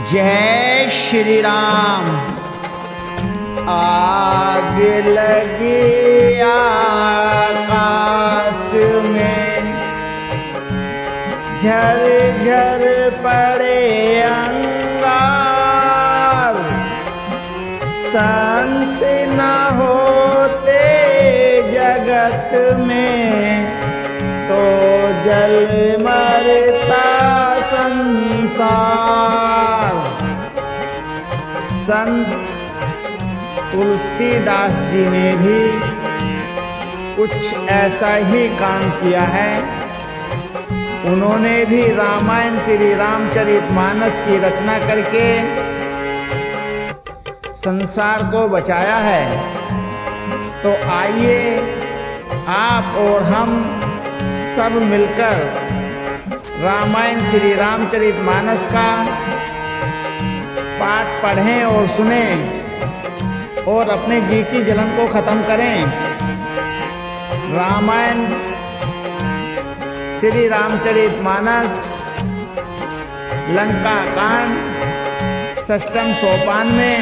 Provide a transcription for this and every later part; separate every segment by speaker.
Speaker 1: जय श्री राम। आग लगी आकाश में, झर झर पड़े अंगार। संत न होते जगत में, तो जल मरता संसार। संत तुलसीदास जी ने भी कुछ ऐसा ही काम किया है। उन्होंने भी रामायण श्री रामचरितमानस की रचना करके संसार को बचाया है। तो आइए आप और हम सब मिलकर रामायण श्री रामचरितमानस का पाठ पढ़ें और सुनें और अपने जी की जलन को खत्म करें। रामायण श्री रामचरितमानस लंका कांड षष्ठम सोपान में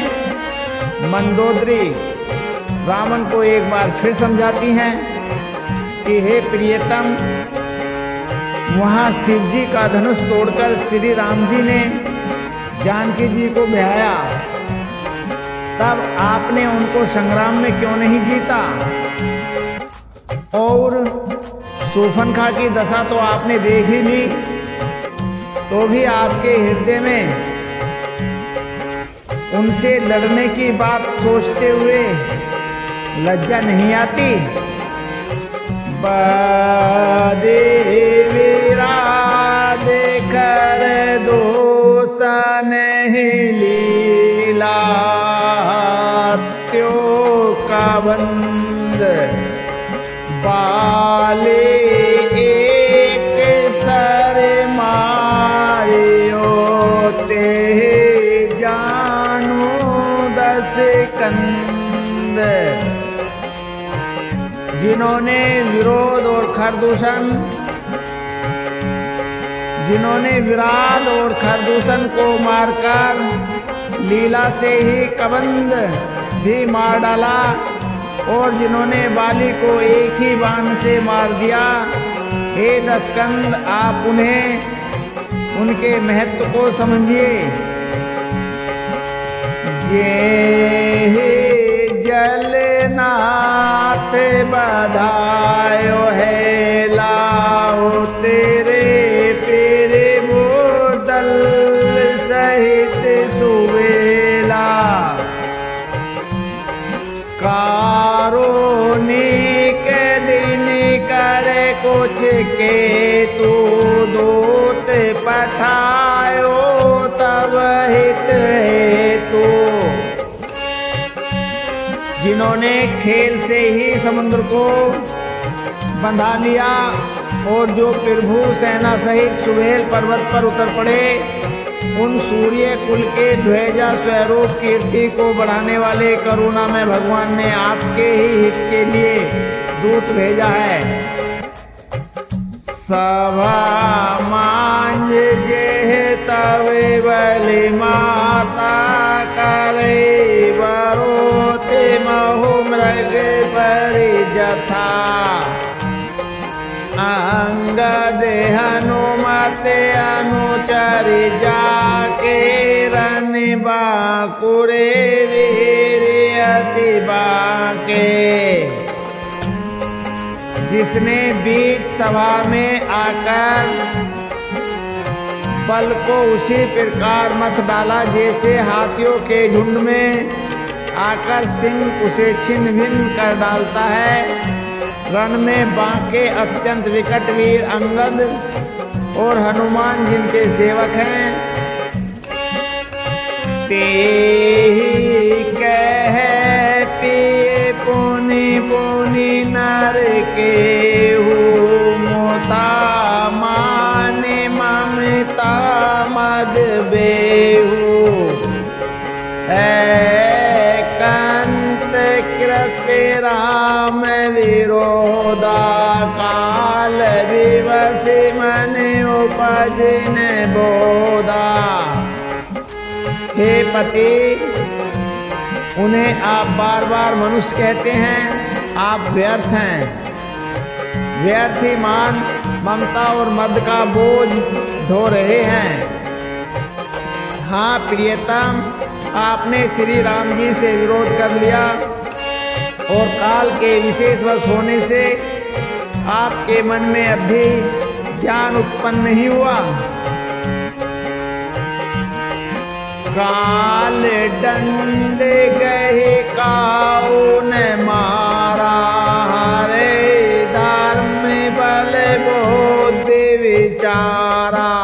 Speaker 1: मंदोदरी रावण को एक बार फिर समझाती हैं कि हे प्रियतम, वहाँ शिव जी का धनुष तोड़कर श्री राम जी ने जानकी जी को ब्याया, तब आपने उनको संग्राम में क्यों नहीं जीता? और शूर्पणखा की दशा तो आपने देख ही ली, तो भी आपके हृदय में उनसे लड़ने की बात सोचते हुए लज्जा नहीं आती? बादे विराद कर दोष नहीं लीला, त्यो का बंद बाले एक सर मारियो, ते जानो 10 कंद। जिन्होंने विरोध और खरदूषण को मारकर लीला से ही कबंध भी मार डाला, और जिन्होंने बाली को एक ही बाण से मार दिया, हे 10 कंद, आप उन्हें उनके महत्व को समझिए। ये जलनाथ बधायो है, लाओ तेरे पेरे बोदल सहित सुवेला। कारुणिक दिन करे कुछ के तू दूत पठायो, तब हित हेतु। जिन्होंने खेल से ही समुद्र को बंधा लिया, और जो प्रभु सेना सहित सुहेल पर्वत पर उतर पड़े, उन सूर्य कुल के ध्वजा स्वरूप कीर्ति को बढ़ाने वाले करुणा में भगवान ने आपके ही हित के लिए दूत भेजा है। सभा मांझ जेह तवे बलि माता, करे बरोते महु मृग परि जथा। अंगद हनुमत अनुचरि जाके, रन बाकुरे वीर अति बाके। जिसने बीच सभा में आकर बल को उसी प्रकार मत डाला, जैसे हाथियों के झुंड में आकर सिंह उसे छिन्न भिन्न कर डालता है। रण में बांके अत्यंत विकट वीर अंगद और हनुमान जिनके सेवक हैं, ते ही कह पिए पुनि पुनि नर के हूँ, मोता माने ममता मद बेहू। कंत कृत राम विरोधा, काल विवश मन उपज न बोधा। हे पति, उन्हें आप बार बार मनुष्य कहते हैं, आप व्यर्थ हैं। व्यर्थी मान ममता और मद का बोझ ढो रहे हैं। हाँ प्रियतम, आपने श्री राम जी से विरोध कर लिया और काल के विशेष वश होने से आपके मन में अभी ज्ञान उत्पन्न नहीं हुआ। काल दंड गए काउन मारा, हरे धर्म बल बोध विचारा।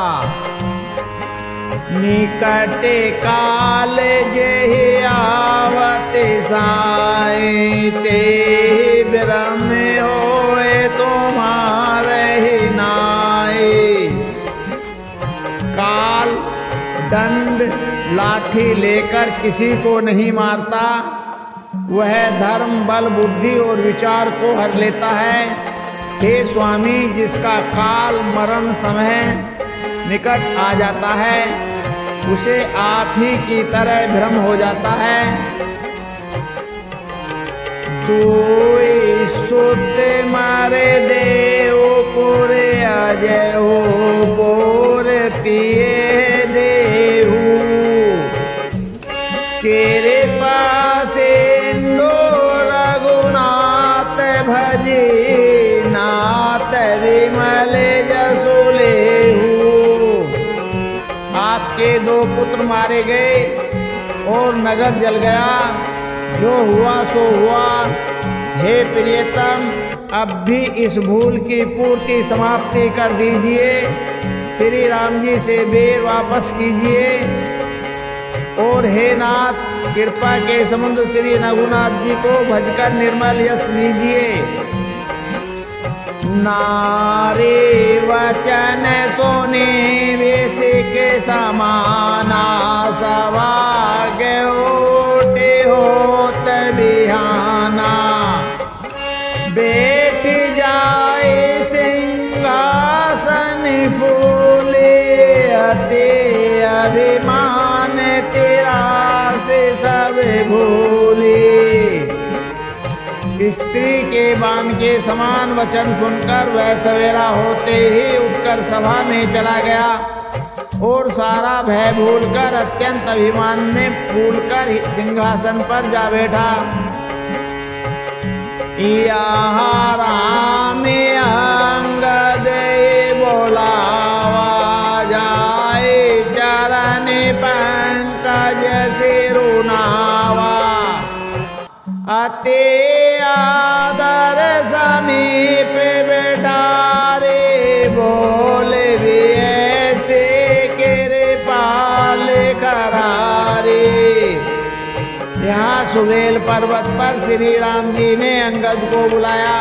Speaker 1: निकट काल जेहि आवत साई, ते ब्रह्म होए तुम्हारे नाई। काल दंड लाठी लेकर किसी को नहीं मारता, वह धर्म बल बुद्धि और विचार को हर लेता है। हे स्वामी, जिसका काल मरण समय निकट आ जाता है, उसे आप ही की तरह भ्रम हो जाता है। दुई सुत मारे देव पुरे अजय हो, बोर पिए देहू। केरे पास इंदो रघुनाथ भजी, नाथ विमल जसु लेहू। आपके 2 पुत्र मारे गए और नगर जल गया, जो हुआ सो हुआ। हे प्रियतम, अब भी इस भूल की पूर्ति समाप्ति कर दीजिए। श्री राम जी से बेर वापस कीजिए और हे नाथ, कृपा के समुद्र श्री रघुनाथ जी को भजकर निर्मल यश लीजिए। नारी वचन सोने वेश के समाना, सवाग ओटे होत बिहाना। बैठ जाए सिंहासन फूले, अति अभिमान तेरा से सब भूले। स्त्री के बाण के समान वचन सुनकर वह सवेरा होते ही उठकर सभा में चला गया और सारा भय भूलकर अत्यंत अभिमान में फूलकर सिंहासन पर जा बैठा। यहाँ राम अंगद बोलावा, जाए चरण पंकज सिरुनावा। अति आदर समीप बैठारे, बोले भी ऐसे कृपाल करारे। यहाँ सुबेल पर्वत पर श्री राम जी ने अंगद को बुलाया।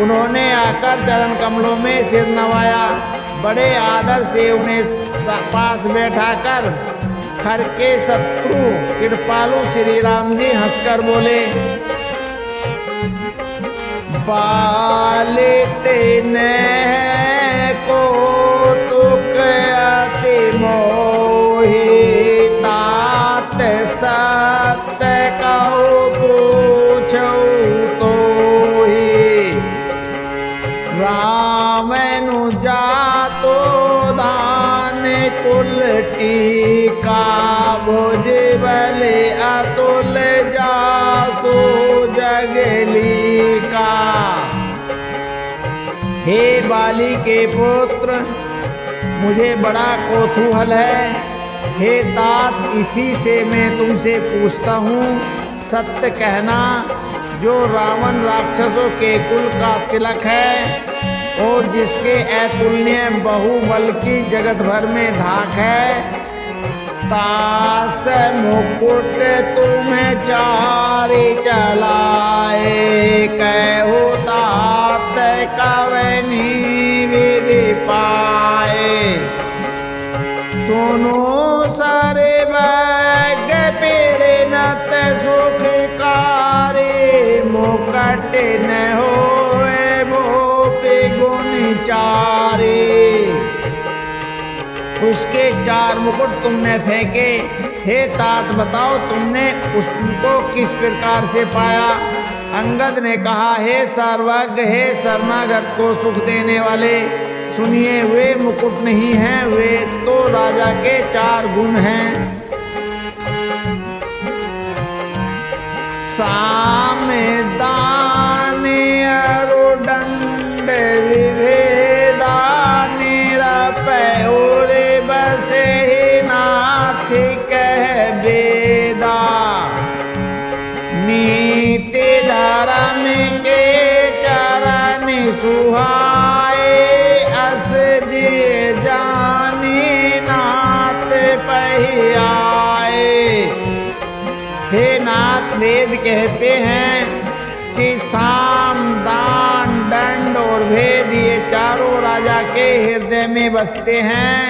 Speaker 1: उन्होंने आकर चरण कमलों में सिर नवाया। बड़े आदर से उन्हें पास बैठाकर खर के शत्रु कृपालु श्री राम जी हंसकर बोले, बालित ने को तुक अति मोही, तात सत्य कहु पूछऊ तोही। रामनु जातो दान कुल टीका, भुज बल अतुल जासो जगली का। हे बाली के पुत्र, मुझे बड़ा कौतूहल है। हे तात, इसी से मैं तुमसे पूछता हूँ, सत्य कहना, जो रावण राक्षसों के कुल का तिलक है और जिसके अतुलनीय बहुबल की जगत भर में धाक है, तास मुकुट तुम्हें चारी चलाए, कहो तात कवनी विधि पाए। सुनो सारे बैग पेरे नत सुखकारी, मुकट न होए भोपे गुण चारे। उसके 4 मुकुट तुमने फेंके हे तात बताओ तुमने उसको किस प्रकार से पाया। अंगद ने कहा, हे सर्वज्ञ, हे शरणागत को सुख देने वाले, सुनिए वे मुकुट नहीं हैं, वे तो राजा के 4 गुण हैं। साम दान अरुदंड विभेदा निरपय और बसे नाथ कह बेदा। नीति धर्म के चरण सुहाए, अस जिय जानी नाथ पहियाए। हे नाथ, वेद कहते हैं कि साम दान दंड और भेद ये चारों राजा के हृदय में बसते हैं।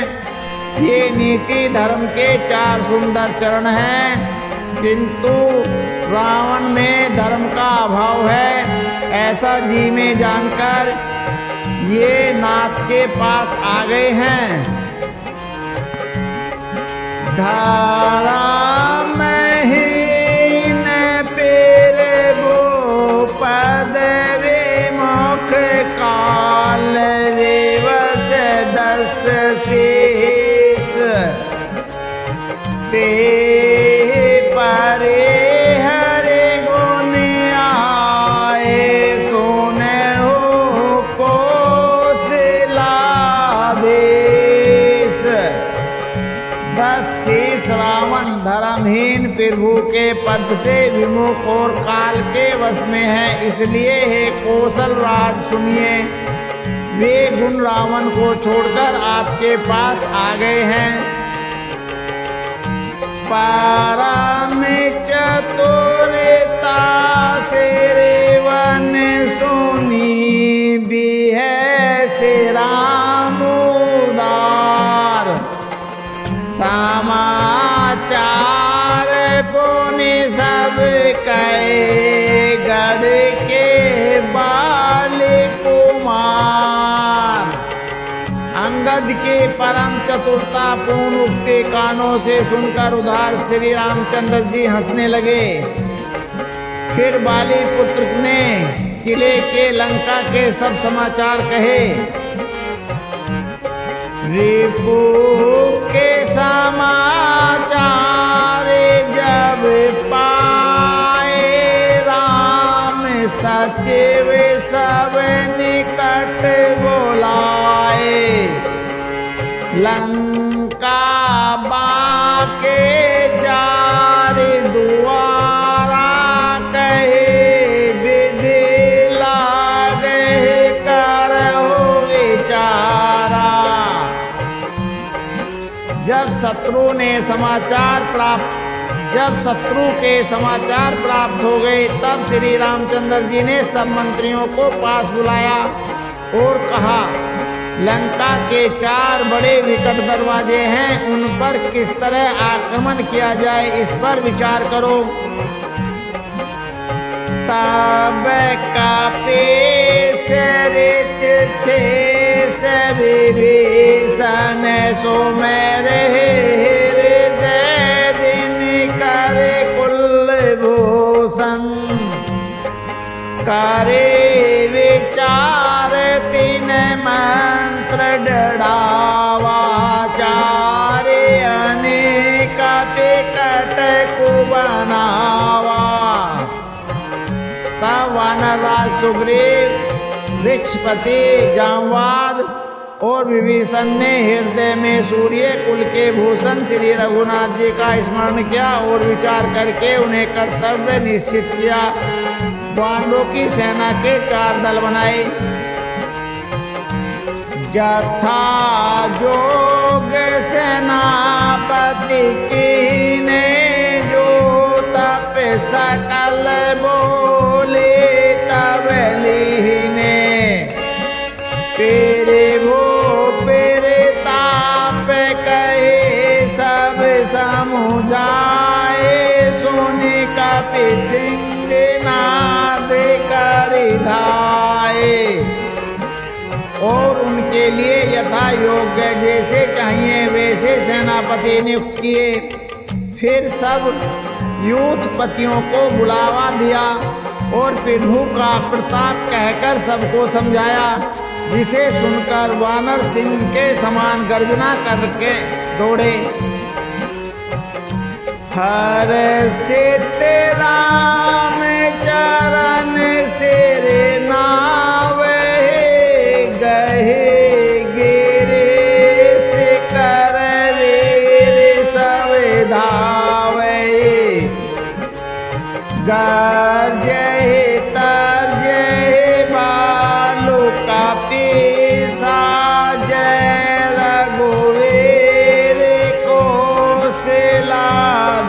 Speaker 1: ये नीति धर्म के 4 सुंदर चरण हैं, किंतु रावण में धर्म का अभाव है, ऐसा जी में जानकर ये नाथ के पास आ गए हैं। धर्महीन पेर वो पद विमुख काल दिवस 10 शेष। ते परे हरे गुण आए, सुने हो कौशला देश। 10 शेष रावण धर्महीन प्रभु के पद से विमुख और काल के वश में है, इसलिए हे कौशल राज सुनिए, वे गुण रावण को छोड़कर आपके पास आ गए हैं। परम चतुरता से रेवन सुनी भी है से राम उदार। समाचार पुनि सब कहे, गढ़ के बाल कुमार। अंगद के परम चतुरता पूर्ण उक्ति कानों से सुनकर उधार श्री रामचंद्र जी हंसने लगे। फिर बाली पुत्र ने किले के लंका के सब समाचार कहे। रिपु के समाचार जब पाए, राम सचिव सब निकट बोलाए। लंका बाके जार दुआरा, कहे विधि लागे करो विचारा। जब शत्रु के समाचार प्राप्त हो गए, तब श्री रामचंद्र जी ने सब मंत्रियों को पास बुलाया और कहा, लंका के 4 बड़े विकट दरवाजे हैं, उन पर किस तरह आक्रमण किया जाए, इस पर विचार करो। तब कापे सरिच छेस विभीषण, सुमेर हृदय दिन करे कुलभूषण। करे विचार 3 मंत्र डढ़ावा, चारे अनेक विकट कुबनावा। तब वानरराज सुग्रीव, वृक्षपति जामवाद और विभीषण ने हृदय में सूर्य कुल के भूषण श्री रघुनाथ जी का स्मरण किया और विचार करके उन्हें कर्तव्य निश्चित किया। पांडवों की सेना के 4 दल बनाए। जथा जोग सेनापति कीने, जो तप सकल बोले तब लीने। पेरे भो पेरे ताप कहे सब समुझाए, सोने का सिंह नाद करिधाए। और उनके लिए यथा योग्य जैसे चाहिए वैसे सेनापति नियुक्त किए। फिर सब यूथपतियों को बुलावा दिया और प्रभु का प्रताप कहकर सबको समझाया, जिसे सुनकर वानर सिंह के समान गर्जना करके दौड़े। हर से तेरा में चरण से रे नावे गहे गिरे से कर रे सवे धावे गर्जे तरजे बालू का पीसा जय रघुवीर को सिलाधीसा।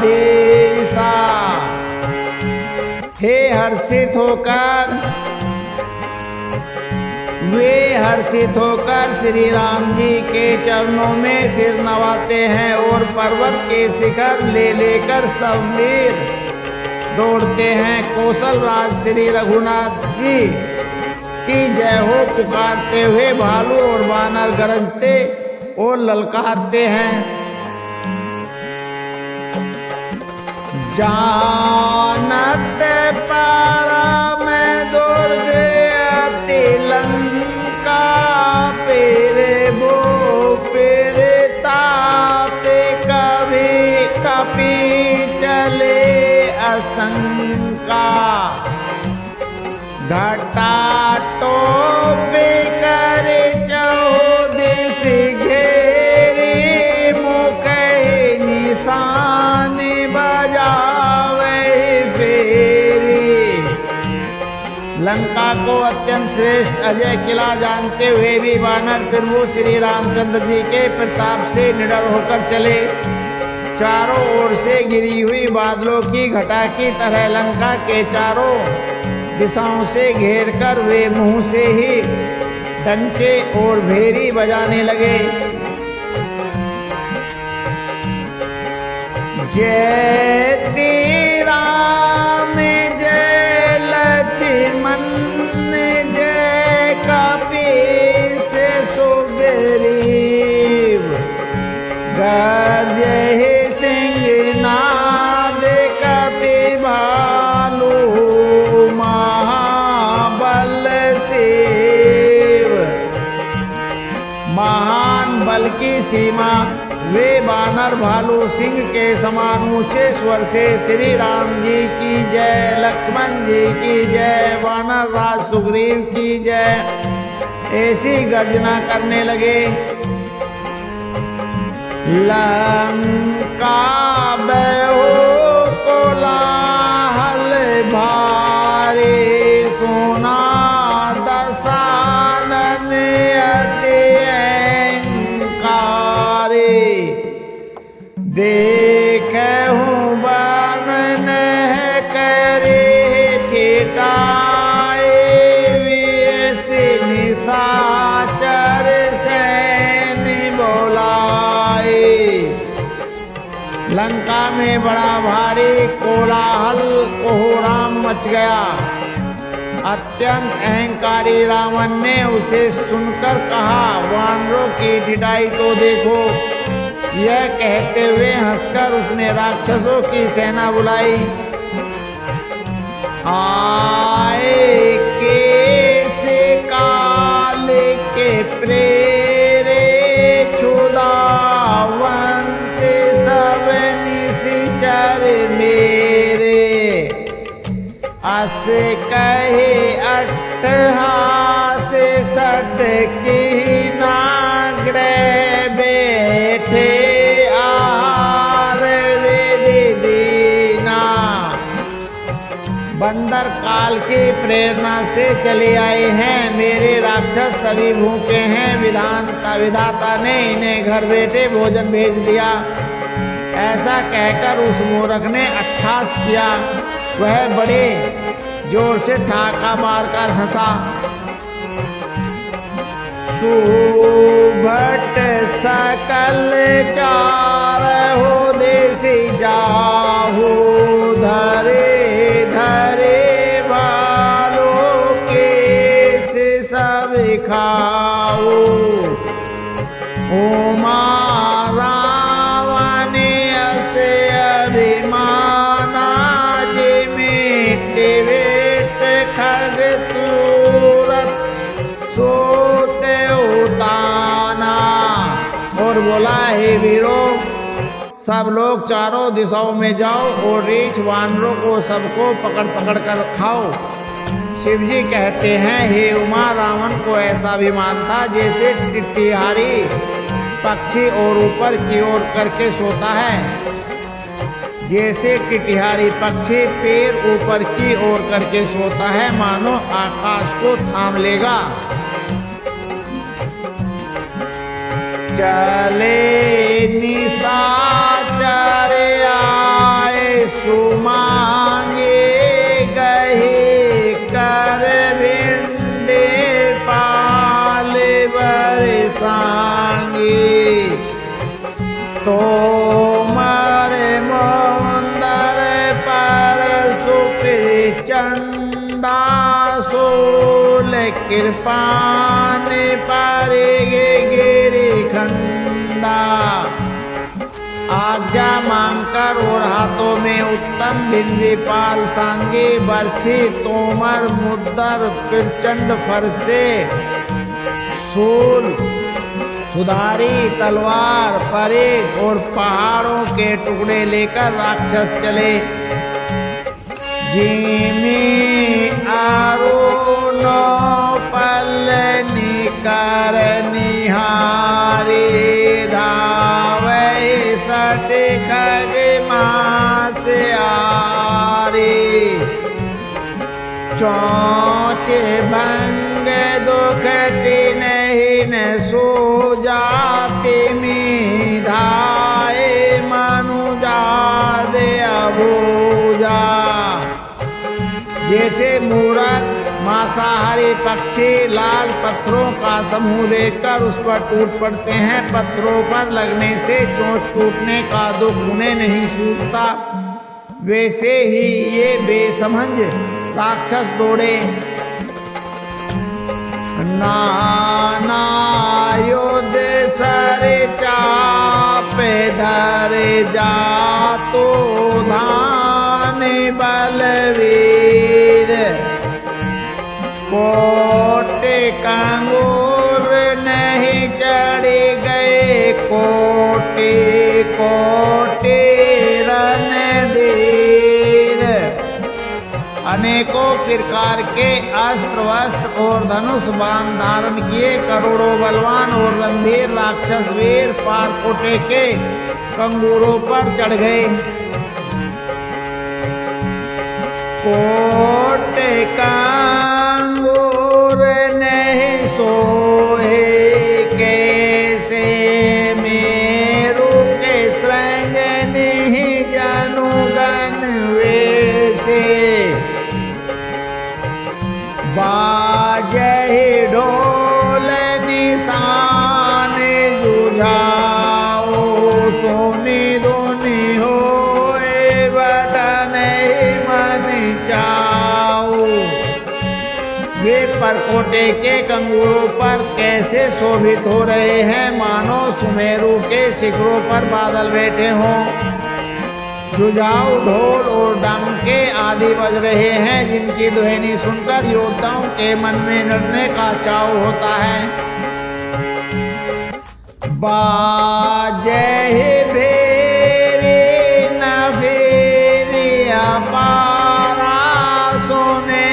Speaker 1: हे हर्षित होकर वे हर्षित होकर श्री राम जी के चरणों में सिर नवाते हैं और पर्वत के शिखर ले लेकर सब वीर दौड़ते हैं। कौशल राज श्री रघुनाथ जी की जय हो पुकारते हुए भालू और वानर गरजते और ललकारते हैं। जानत पारा में दौड़ गया लंका पेरे वो पेरे तापे कभी कभी चले असंका घटा टोपे करे चौदिस घेरे मुखे निशान बजावे फेरी। लंका को अत्यंत श्रेष्ठ अजय किला जानते हुए भी वानर प्रभु श्री रामचंद्र जी के प्रताप से निडर होकर चले। चारों ओर से घिरी हुई बादलों की घटा की तरह लंका के चारों दिशाओं से घेरकर वे मुंह से ही डंके और भेरी बजाने लगे। जय राम जय लक्ष्मण जय कपीस सुग्रीव गरजे सिंह नाद कपि भालू महाबल शिव। महान बल की सीमा वे वानर भालू सिंह के समान ऊंचे स्वर से श्री राम जी की जय, लक्ष्मण जी की जय, वानर राज सुग्रीव की जय ऐसी गर्जना करने लगे। लंका बहो कोलाहल भारी सोना दशानन अति अहंकारी देखहु वर्णन करे ठेठाए वीस निशाचर सैन बोलाए। लंका में बड़ा भारी कोलाहल कोहराम मच गया। अत्यंत अहंकारी रावण ने उसे सुनकर कहा, वानरों की ढिठाई तो देखो। यह कहते हुए हंसकर उसने राक्षसों की सेना बुलाई। आए केस काल के प्रेरे क्षुधावंत सब निश्चर मेरे अस कहे अट्ठहास सट की नाग्रह बैठे आहार विधि दीना। बंदर काल की प्रेरणा से चले आए हैं। मेरे राक्षस सभी भूखे हैं। विधाता ने इन्हें घर बैठे भोजन भेज दिया। ऐसा कहकर उस मूर्ख ने अट्ठास किया। वह बड़े जोर से ठाका मारकर हंसा। सुभट सकल चार हो देसी जाहू धरे धरे भालों के से सब खाओ। उमा रावण से बोला, हे वीरों, सब लोग चारों दिशाओं में जाओ और रीछ वानरों को सबको पकड़ पकड़ कर खाओ। शिव जी कहते हैं, हे उमा, रावण को ऐसा अभिमान था जैसे टिटिहारी पक्षी और ऊपर की ओर करके सोता है, जैसे टिटिहारी पक्षी पैर ऊपर की ओर करके सोता है, मानो आकाश को थाम लेगा। चले निशाचर आए सुमांगे, गहे कर भिंडे पाल बरसांगे। तो मरे मोंदर पर सुप्र चंदा, सोल कृपान पर गिरी खंडा। आज्ञा मांगकर और हाथों में उत्तम भिंडी पाल सांगे, बरछी तोमर मुद्दर प्रचंड फरसे, सूल सुधारी तलवार परेख और पहाड़ों के टुकड़े लेकर राक्षस चले। जिमी आरोनो पल निकर निहारी, धावे सट खग मास आरी। चोंच भंग दुख तिन्हि न सूजाति, धाये मनुजा दे अबूजा। जैसे मूरख मांसाहारी पक्षी लाल पत्थरों का समूह देखकर उस पर टूट पड़ते हैं, पत्थरों पर लगने से चोंच टूटने का दुख उन्हें नहीं सूझता, वैसे ही ये बेसमझ राक्षस दौड़े। नाना युद्ध सर चाप धर जातो, धान बलवीर। कोट कंगूर नहीं चढ़ गए, कोटि कोटि रणधीर। अनेकों प्रकार के अस्त्र वस्त्र और धनुष बाण धारण किए करोड़ों बलवान और रणधीर राक्षस वीर पारकोटे के कंगूरों पर चढ़ गए। कोट कंगूर नहीं सोए, कैसे मेरु के श्रृंग नहीं जनुगन वैसे। बाजहि ढोल निशान जुझाओ, सोनी धुनि होए बटन मन चाओ। वे परकोटे के कंगूरों पर कैसे शोभित हो रहे हैं, मानो सुमेरु के शिखरों पर बादल बैठे हों। जुझाऊ ढोल और डंके आदि बज रहे हैं, जिनकी ध्वनि सुनकर योद्धाओं के मन में लड़ने का चाव होता है। बाजहि भेरी न भेरी अपारा, सोने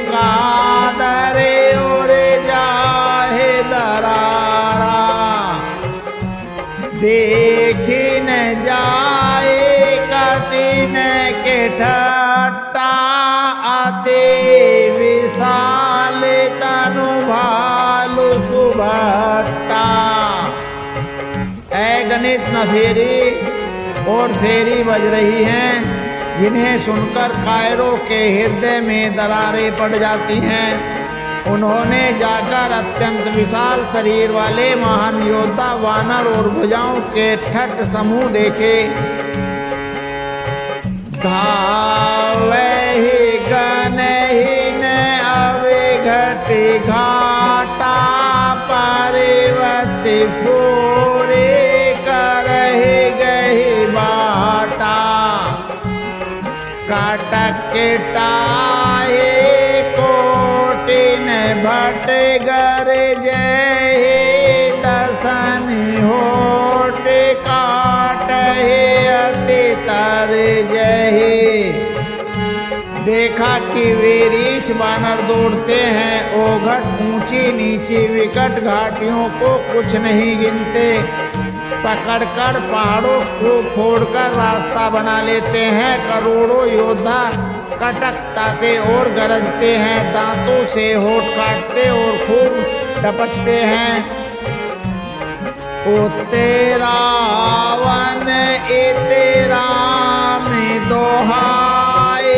Speaker 1: कादरे और जाहे दरारा। देखी न जाए कठिन के ठट्टा, अति विशाल तनु भालु सुभट्टा। गणित न फेरी और फेरी बज रही हैं, जिन्हें सुनकर कायरों के हृदय में दरारें पड़ जाती हैं। उन्होंने जाकर अत्यंत विशाल शरीर वाले महान योद्धा वानर और भुजाओं के ठट समूह देखे। धावहि गनहीन अविघट घाटा, पर्वत फोड़े करहि गहि बाटा। कटकटाए कोटिन भट गर जय, दसन हो की वे रीछ वानर दौड़ते हैं, ओघट ऊंची नीची विकट घाटियों को कुछ नहीं गिनते। पकड़कर पहाड़ों को फोड़कर रास्ता बना लेते हैं। करोड़ों योद्धा कटकताते और गरजते हैं, दांतों से होठ काटते और खूब टपटते हैं। ओ तेरा वन ए तेरा में दोहाई,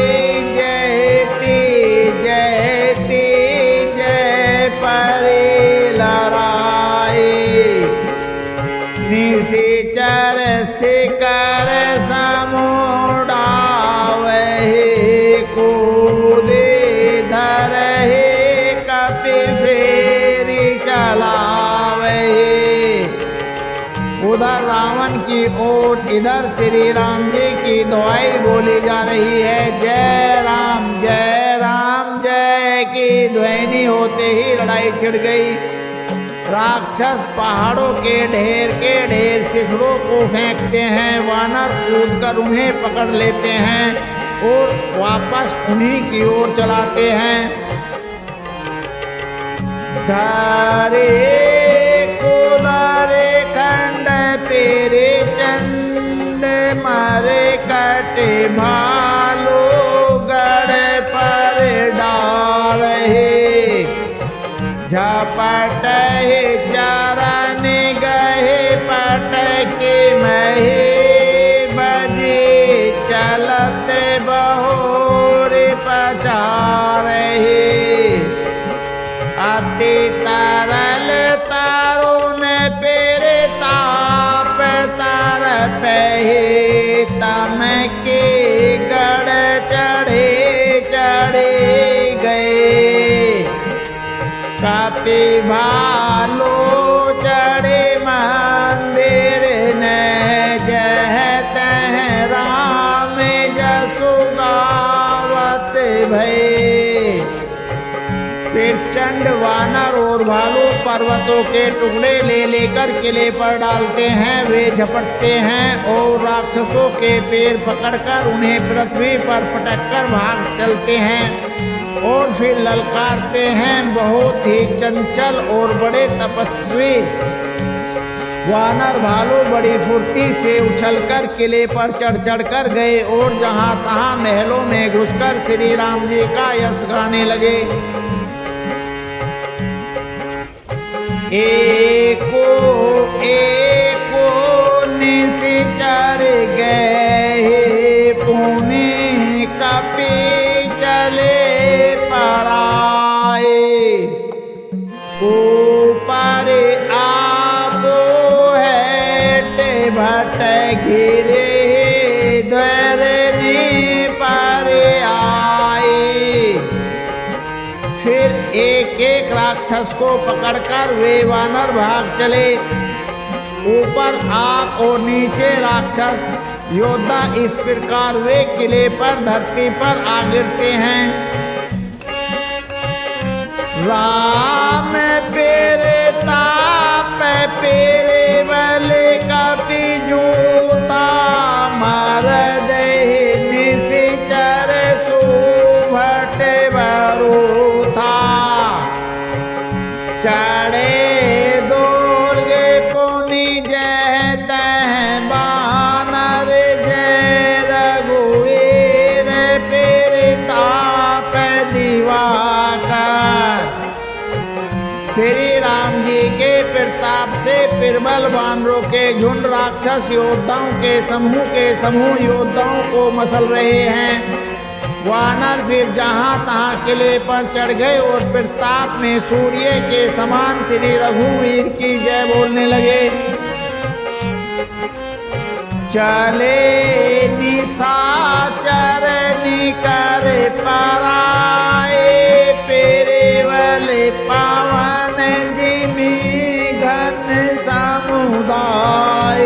Speaker 1: जयती जयती जय परी लड़ाई। निशिचर शिकर समुड़ा वही कूदे धरहि, कपि फेरी चलावहि। उधर रावण की ओर, इधर श्री राम जी की दुहाई बोली जा रही है। जय राम जय की ध्वनि होते ही लड़ाई छिड़ गई। राक्षस पहाड़ों के ढेर शिखरों को फेंकते हैं। वानर कूदकर उन्हें पकड़ लेते हैं और वापस उन्हीं की ओर चलाते हैं। धारे कुदारे खंड पेरे चंड, मारे कटे भालो गढ़ पर डारे। झपट चरण गहे पटके महे, बजे चलत बहोर पचारहे। अति तरल तरुण पेरे ताप तरपहि, तम के गढ़ चढ़े गए। कपि भालो चढ़े मंदिर न, जह तह राम जसु गावत भय। फिर चंड वानर और भालू पर्वतों के टुकड़े ले लेकर किले पर डालते हैं। वे झपटते हैं और राक्षसों के पैर पकड़कर उन्हें पृथ्वी पर पटककर भाग चलते हैं और फिर ललकारते हैं। बहुत ही चंचल और बड़े तपस्वी वानर भालू बड़ी फुर्ती से उछलकर किले पर चढ़ कर गए और जहां तहां महलों में घुसकर श्री राम जी का यश गाने लगे। एको एको निशिचर गए, पुणे कपि चले पराए। ऊपर आपो हेट भट गिरे, धरनी पर आए। फिर एक एक राक्षस को पकड़कर वे वानर भाग चले। ऊपर आप और नीचे राक्षस योद्धा इस प्रकार वे किले पर धरती पर आ गिरते हैं। राम पेरे ताप पेरे बल कपि जूता, मर दहि निशिचर सुभट बरूथा। चढ़े दुर्ग पुनि जय तह बानर, जय रघुवीर पेरे ताप दिवाकर। श्री राम जी के प्रताप से प्रबल वानरों के झुंड राक्षस योद्धाओं के समूह योद्धाओं को मसल रहे हैं। वानर फिर जहां तहां किले पर चढ़ गए और प्रताप में सूर्य के समान श्री रघुवीर की जय बोलने लगे। चले निशाचर निकर पराए, पेरे वाले पावन जिमी घन समुदाय।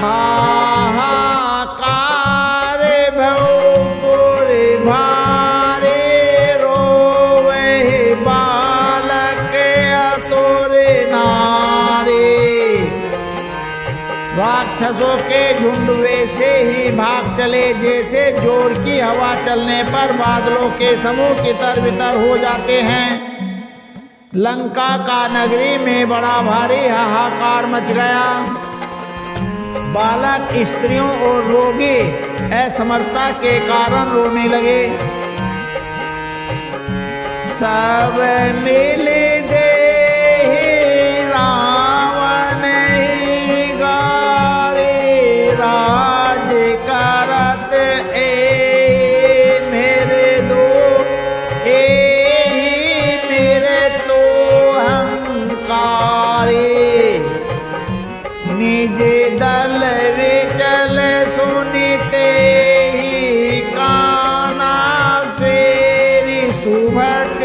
Speaker 1: हाहाकार भौपुर भारे, रोवहि बालक अतुर नारी। राक्षसों के झुंड वैसे ही भाग चले जैसे जोर की हवा चलने पर बादलों के समूह तितर बितर हो जाते हैं। लंका का नगरी में बड़ा भारी हाहाकार मच गया। बालक, स्त्रियों और रोगी असमर्थता के कारण रोने लगे। सब मिल दे रावण ही गारे राज करत ए मेरे दो मेरे तो हंकारे निज दल विचल सुनते ही काना फेरी सुभट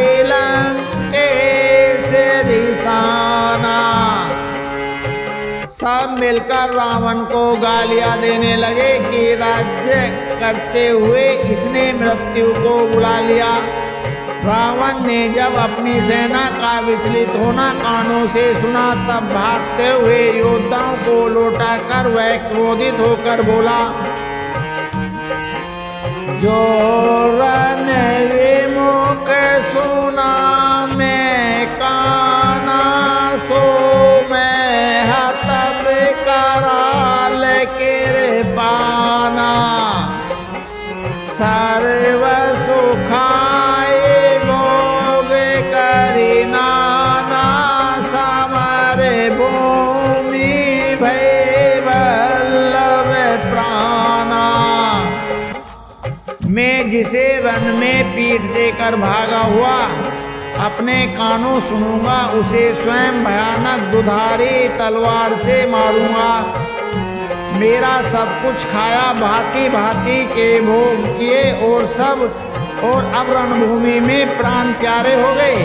Speaker 1: सब मिलकर रावण को गालियां देने लगे कि राज्य करते हुए इसने मृत्यु को बुला लिया। रावण ने जब अपनी सेना का विचलित होना कानों से सुना तब भागते हुए योद्धाओं को लौटा कर वह क्रोधित होकर बोला, जो रण विमुख सुना मैं काना सो मैं हतब कराल कृपाना सर्व सुखाए भोग करी नाना समर भूमि भय वल्लभ प्राणा। मैं जिसे रण में पीठ देकर भागा हुआ अपने कानों सुनूंगा, उसे स्वयं भयानक दुधारी तलवार से मारूंगा। मेरा सब कुछ खाया भांति भांति के भोग किए और अब रणभूमि में प्राण प्यारे हो गए।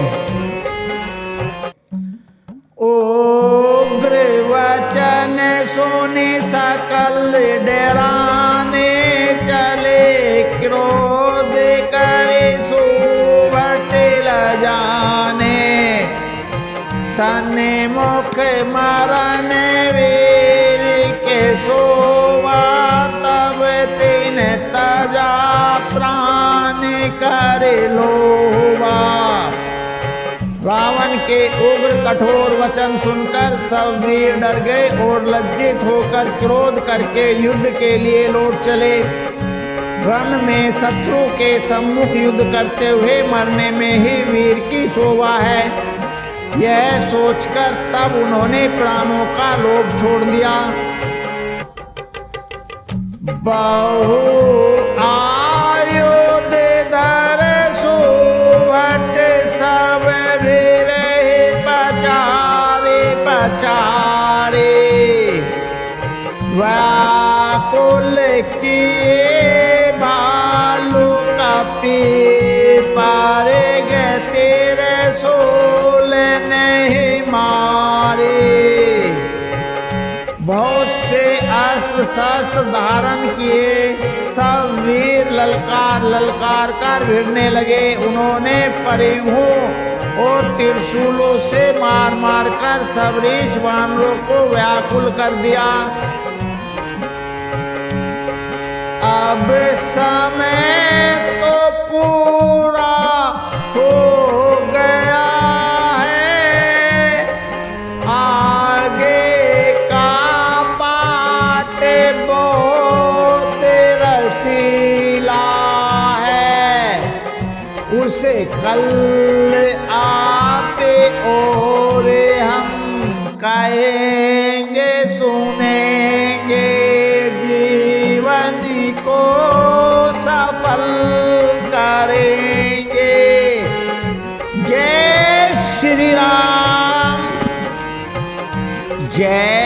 Speaker 1: उग्र वचन सुनि सकल डराने चले क्रोध करे सुभट जाने सन्मुख मरण वीर के सोवा तब तीन तजा प्राण कर लोवा। रावण के उग्र कठोर वचन सुनकर सब वीर डर गए और लज्जित होकर क्रोध करके युद्ध के लिए लौट चले। रण में शत्रु के सम्मुख युद्ध करते हुए मरने में ही वीर की शोभा है, यह सोचकर तब उन्होंने प्राणों का लोभ छोड़ दिया। बहु आयुध धर सुभट सब वीर पचारे पचारे व्याकुल किए भालू कपी पारे गए तेरे सोल नहीं मारे। बहुत से अस्त्र शस्त्र धारण किए सब वीर ललकार ललकार कर भिड़ने लगे। उन्होंने परिघों और त्रिशूलों से मार मार कर सब रीछ वानरों को व्याकुल कर दिया। अब समय तो पूरा हो गया है, आगे का बाट बहुत रसीला है। उसे कल आप और हम कहेंगे सुनेंगे जीवन को सफल करेंगे। जय श्री राम, जय